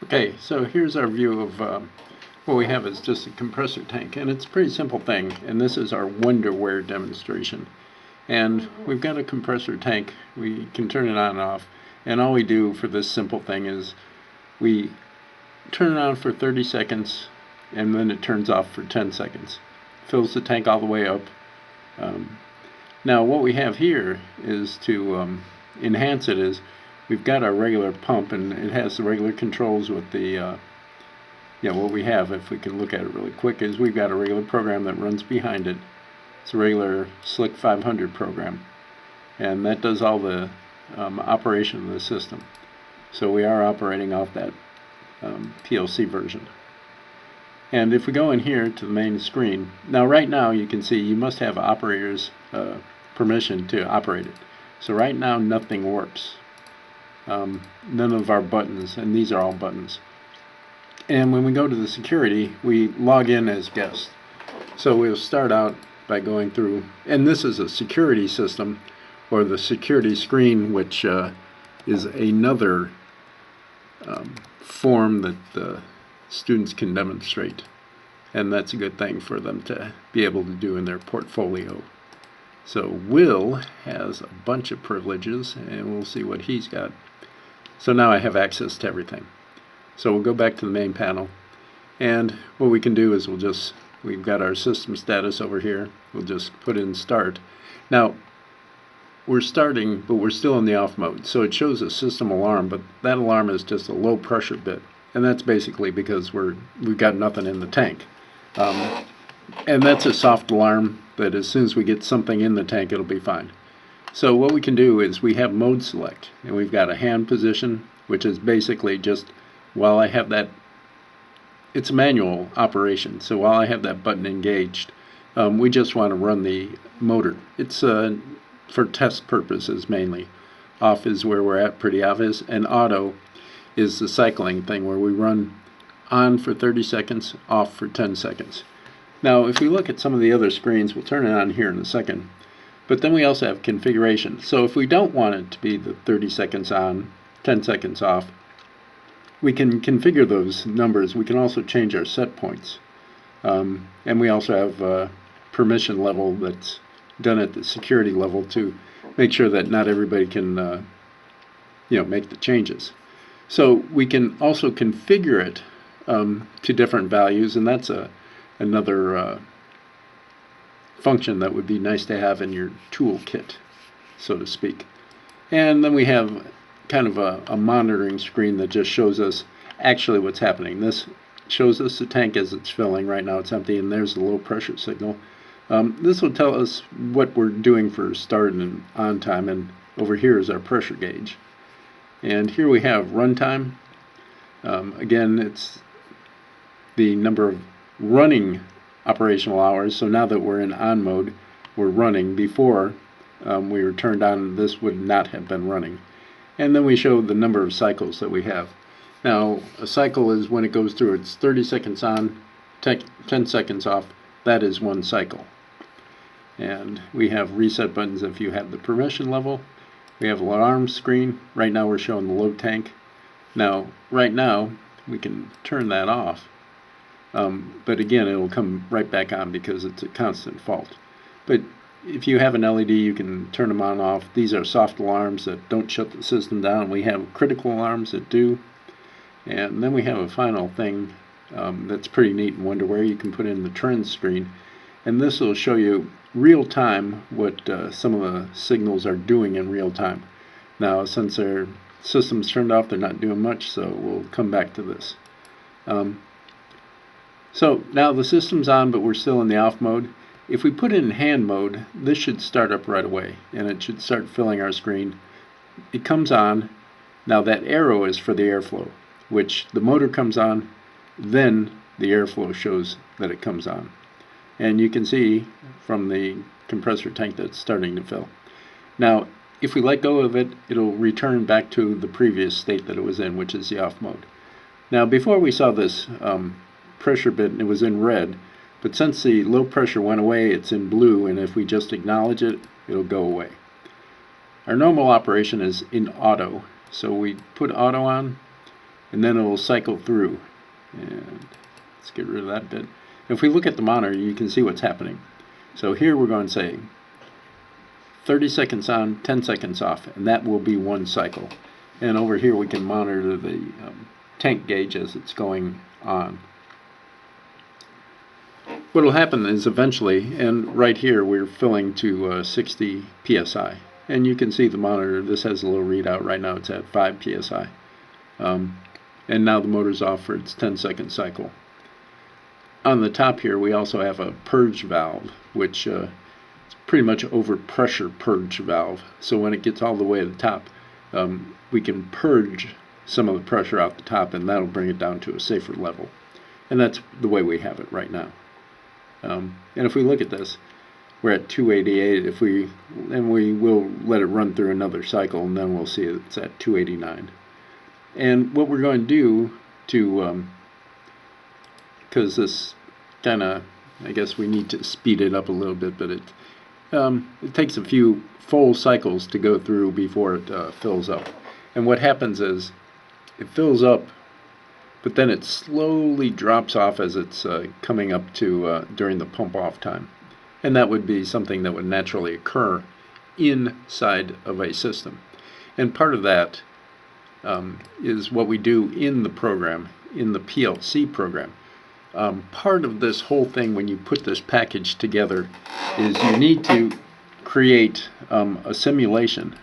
Okay, so here's our view of what we have is just a compressor tank, and it's a pretty simple thing, and this is our Wonderware demonstration. And we've got a compressor tank, we can turn it on and off, and all we do for this simple thing is we turn it on for 30 seconds, and then it turns off for 10 seconds. Fills the tank all the way up. Now what we have here is to enhance it is we've got our regular pump, and it has the regular controls with the what we have, if we can look at it really quick, is we've got a regular program that runs behind it. It's a regular Slick 500 program, and that does all the operation of the system. So we are operating off that PLC version. And if we go in here to the main screen, now right now you can see you must have operator's permission to operate it. So right now nothing works. None of our buttons, and these are all buttons. And when we go to the security, we log in as guest. So we'll start out by going through, and this is a security system, or the security screen, which is another form that the students can demonstrate, and that's a good thing for them to be able to do in their portfolio. So Will has a bunch of privileges, and we'll see what he's got. So now I have access to everything. So we'll go back to the main panel, and what we can do is we've got our system status over here. We'll just put in start. Now we're starting, but we're still in the off mode, so it shows a system alarm, but that alarm is just a low pressure bit, and that's basically because we've got nothing in the tank. And that's a soft alarm that as soon as we get something in the tank, it'll be fine. So what we can do is we have mode select, and we've got a hand position, which is basically just while I have that, it's a manual operation, so while I have that button engaged, we just want to run the motor. It's for test purposes mainly. Off is where we're at, pretty obvious, and auto is the cycling thing where we run on for 30 seconds, off for 10 seconds. Now if we look at some of the other screens, we'll turn it on here in a second, but then we also have configuration. So if we don't want it to be the 30 seconds on, 10 seconds off, we can configure those numbers. We can also change our set points, and we also have a permission level that's done at the security level to make sure that not everybody can make the changes. So we can also configure it to different values, and that's another function that would be nice to have in your toolkit, so to speak. And then we have kind of a monitoring screen that just shows us actually what's happening. This shows us the tank as it's filling. Right now it's empty, and there's the low pressure signal. This will tell us what we're doing for start and on time, and over here is our pressure gauge. And here we have runtime. Again, it's the number of running operational hours. So now that we're in on mode, we're running. Before we were turned on, this would not have been running. And then we show the number of cycles that we have. Now a cycle is when it goes through, it's 30 seconds on, 10 seconds off. That is one cycle. And we have reset buttons if you have the permission level. We have alarm screen. Right now we're showing the load tank. Now right now we can turn that off, but again it'll come right back on because it's a constant fault. But if you have an LED, you can turn them on and off. These are soft alarms that don't shut the system down. We have critical alarms that do. And then we have a final thing that's pretty neat in Wonderware. You can put in the trends screen, and this will show you real time what some of the signals are doing in real time. Now since their system's turned off, they're not doing much, so we'll come back to this. So now the system's on, but we're still in the off mode. If we put it in hand mode, this should start up right away, and it should start filling our screen. It comes on. Now that arrow is for the airflow, which the motor comes on, then the airflow shows that it comes on. And you can see from the compressor tank that it's starting to fill. Now if we let go of it, it'll return back to the previous state that it was in, which is the off mode. Now before we saw this pressure bit, and it was in red, but since the low pressure went away, it's in blue, and if we just acknowledge it, it'll go away. Our normal operation is in auto, so we put auto on, and then it will cycle through. And let's get rid of that bit. If we look at the monitor, you can see what's happening. So here we're going to say 30 seconds on, 10 seconds off, and that will be one cycle. And over here we can monitor the tank gauge as it's going on. What will happen is eventually, and right here we're filling to 60 psi, and you can see the monitor. This has a little readout. Right now it's at 5 psi, and now the motor's off for its 10-second cycle. On the top here we also have a purge valve, which is pretty much overpressure purge valve. So when it gets all the way to the top, we can purge some of the pressure out the top, and that'll bring it down to a safer level. And that's the way we have it right now. And if we look at this, we're at 288. And we will let it run through another cycle, and then we'll see it's at 289. And what we're going to do to, because this kind of, I guess we need to speed it up a little bit, but it takes a few full cycles to go through before it fills up. And what happens is it fills up, but then it slowly drops off as it's coming up to during the pump off time. And that would be something that would naturally occur inside of a system. And part of that is what we do in the program, in the PLC program. Part of this whole thing, when you put this package together, is you need to create a simulation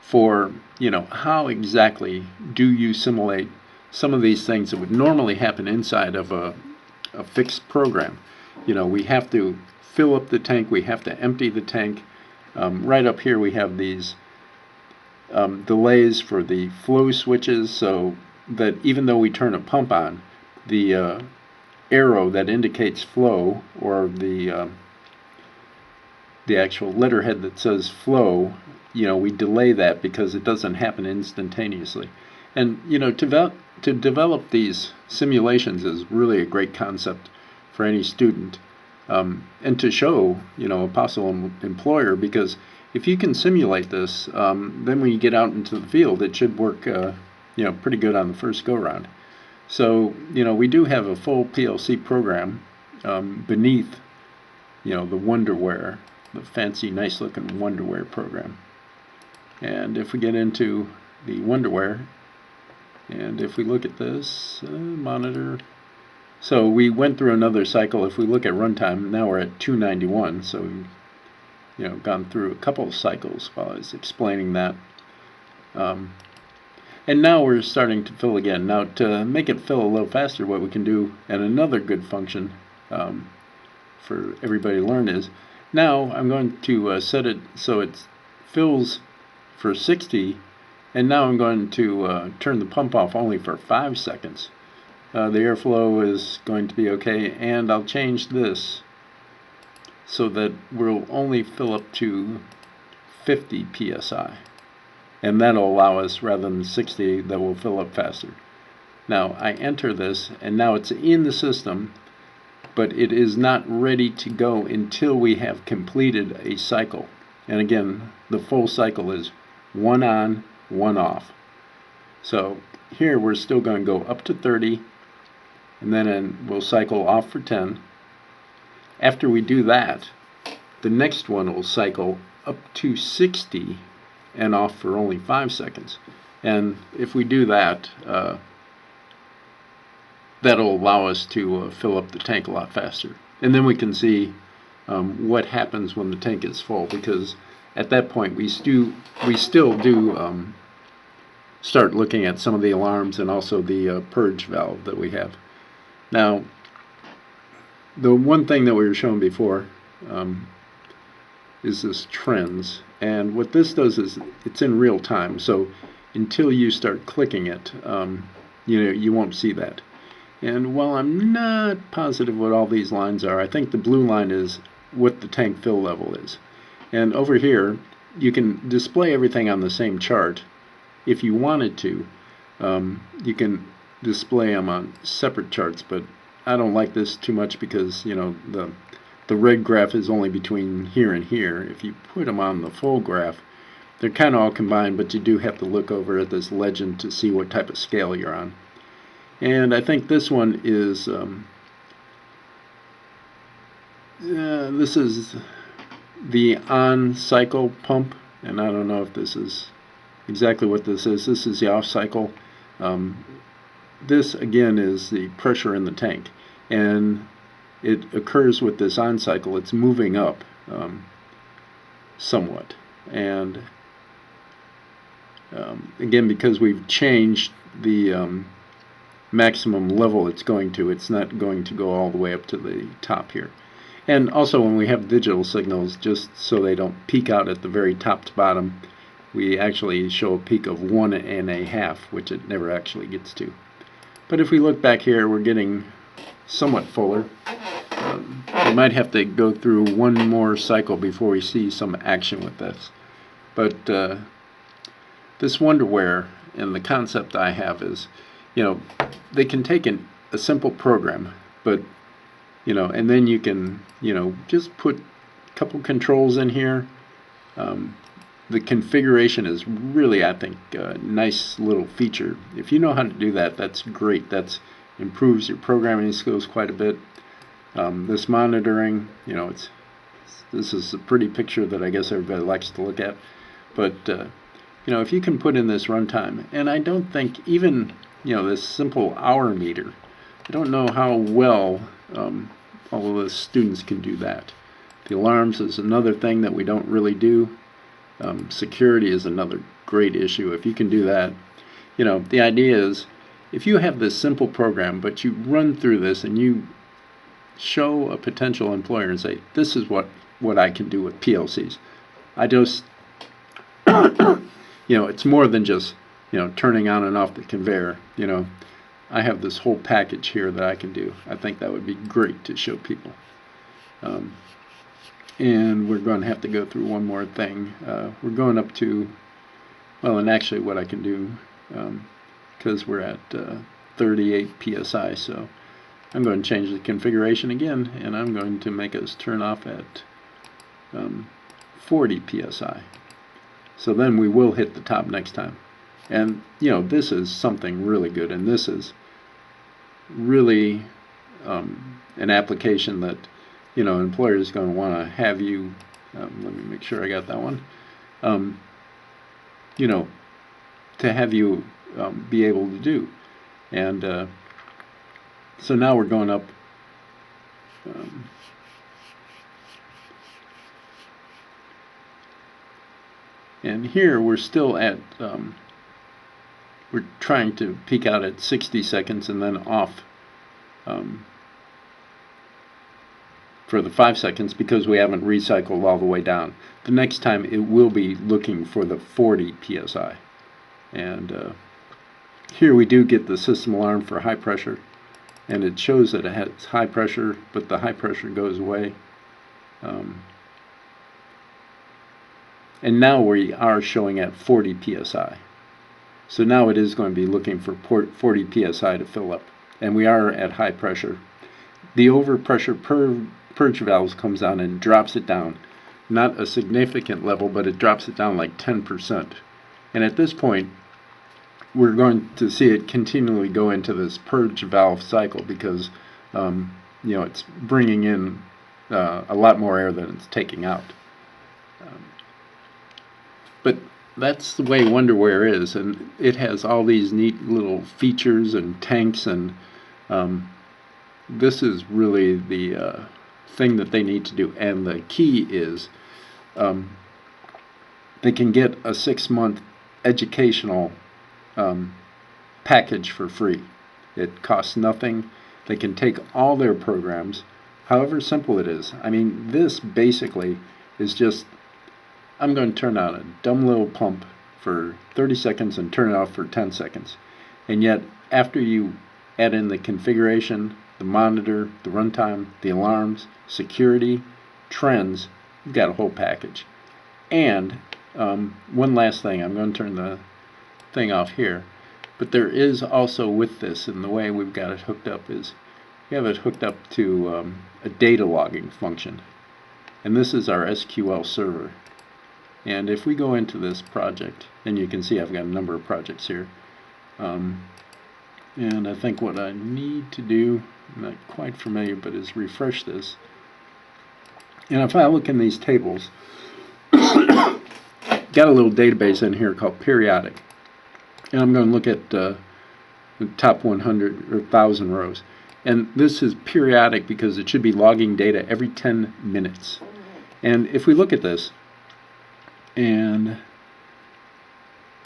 for, how exactly do you simulate some of these things that would normally happen inside of a fixed program. We have to fill up the tank, we have to empty the tank. Right up here we have these delays for the flow switches, so that even though we turn a pump on, the arrow that indicates flow, or the actual letterhead that says flow, we delay that because it doesn't happen instantaneously. And to develop these simulations is really a great concept for any student, and to show a possible employer, because if you can simulate this, then when you get out into the field, it should work pretty good on the first go round. So we do have a full PLC program beneath the Wonderware, the fancy nice looking Wonderware program. And if we get into the Wonderware, and if we look at this monitor, so we went through another cycle. If we look at runtime, now we're at 291, so we've gone through a couple of cycles while I was explaining that. And now we're starting to fill again. Now, to make it fill a little faster, what we can do, and another good function for everybody to learn, is now I'm going to set it so it fills for 60, and now I'm going to turn the pump off only for 5 seconds. The airflow is going to be okay, and I'll change this so that we'll only fill up to 50 psi. And that'll allow us, rather than 60, that will fill up faster. Now I enter this, and now it's in the system, but it is not ready to go until we have completed a cycle. And again, the full cycle is 1 on, 1 off. So here we're still going to go up to 30, and then we'll cycle off for 10. After we do that, the next one will cycle up to 60 and off for only 5 seconds. And if we do that, that'll allow us to fill up the tank a lot faster. And then we can see what happens when the tank is full, because at that point we still do start looking at some of the alarms and also the purge valve that we have. Now, the one thing that we were showing before is this trends, and what this does is it's in real time, so until you start clicking it, you won't see that. And while I'm not positive what all these lines are, I think the blue line is what the tank fill level is. And over here you can display everything on the same chart. If you wanted to, you can display them on separate charts, but I don't like this too much because the red graph is only between here and here. If you put them on the full graph, they're kind of all combined, but you do have to look over at this legend to see what type of scale you're on. And I think this one is this is the on cycle pump, and I don't know if this is exactly what this is. This is the off cycle. This again is the pressure in the tank, and it occurs with this on cycle. It's moving up somewhat, and again, because we've changed the maximum level it's going to, it's not going to go all the way up to the top here. And also, when we have digital signals, just so they don't peak out at the very top to bottom, we actually show a peak of 1.5, which it never actually gets to. But if we look back here, we're getting somewhat fuller. We might have to go through one more cycle before we see some action with this. But this Wonderware, and the concept I have is, they can take a simple program, but and then you can just put a couple controls in here. The configuration is really, I think, a nice little feature. If you know how to do that, that's great. That improves your programming skills quite a bit. This monitoring, this is a pretty picture that I guess everybody likes to look at. But if you can put in this runtime, and I don't think even this simple hour meter, I don't know how well all of the students can do that. The alarms is another thing that we don't really do. Security is another great issue. If you can do that, the idea is, if you have this simple program, but you run through this and you show a potential employer and say, this is what I can do with PLCs. I just, it's more than just, turning on and off the conveyor. I have this whole package here that I can do. I think that would be great to show people. And we're going to have to go through one more thing. We're going up to, well, and actually what I can do, because we're at 38 psi, so I'm going to change the configuration again, and I'm going to make us turn off at 40 psi. So then we will hit the top next time. And this is something really good, and this is really an application that an employer is going to want to have you. Let me make sure I got that one. To have you be able to do, and so now we're going up. And here we're still at. We're trying to peak out at 60 seconds and then off for the 5 seconds because we haven't recycled all the way down. The next time it will be looking for the 40 psi. And here we do get the system alarm for high pressure, and it shows that it has high pressure, but the high pressure goes away. And now we are showing at 40 psi. So now it is going to be looking for 40 psi to fill up. And we are at high pressure. The overpressure purge valves comes on and drops it down. Not a significant level, but it drops it down like 10%. And at this point, we're going to see it continually go into this purge valve cycle because it's bringing in a lot more air than it's taking out. But that's the way Wonderware is, and it has all these neat little features and tanks, and this is really the thing that they need to do. And the key is they can get a 6-month educational package for free. It costs nothing. They can take all their programs, however simple it is. I mean, this basically is just, I'm going to turn on a dumb little pump for 30 seconds and turn it off for 10 seconds. And yet, after you add in the configuration, the monitor, the runtime, the alarms, security, trends, you've got a whole package. And one last thing, I'm going to turn the thing off here, but there is also with this, and the way we've got it hooked up is we have it hooked up to a data logging function. And this is our SQL server. And if we go into this project, and you can see I've got a number of projects here, And I think what I need to do, I'm not quite familiar, but is refresh this. And if I look in these tables, got a little database in here called periodic. And I'm going to look at the top 100 or 1,000 rows. And this is periodic because it should be logging data every 10 minutes. And if we look at this, and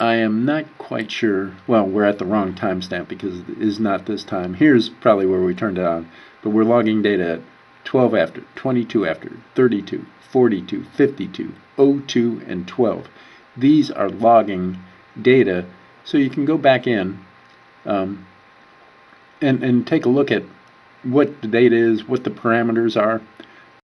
I am not quite sure, well, we're at the wrong timestamp because it is not this time. Here's probably where we turned it on. But we're logging data at 12 after, 22 after, 32, 42, 52, 02, and 12. These are logging data, so you can go back in and take a look at what the data is, what the parameters are.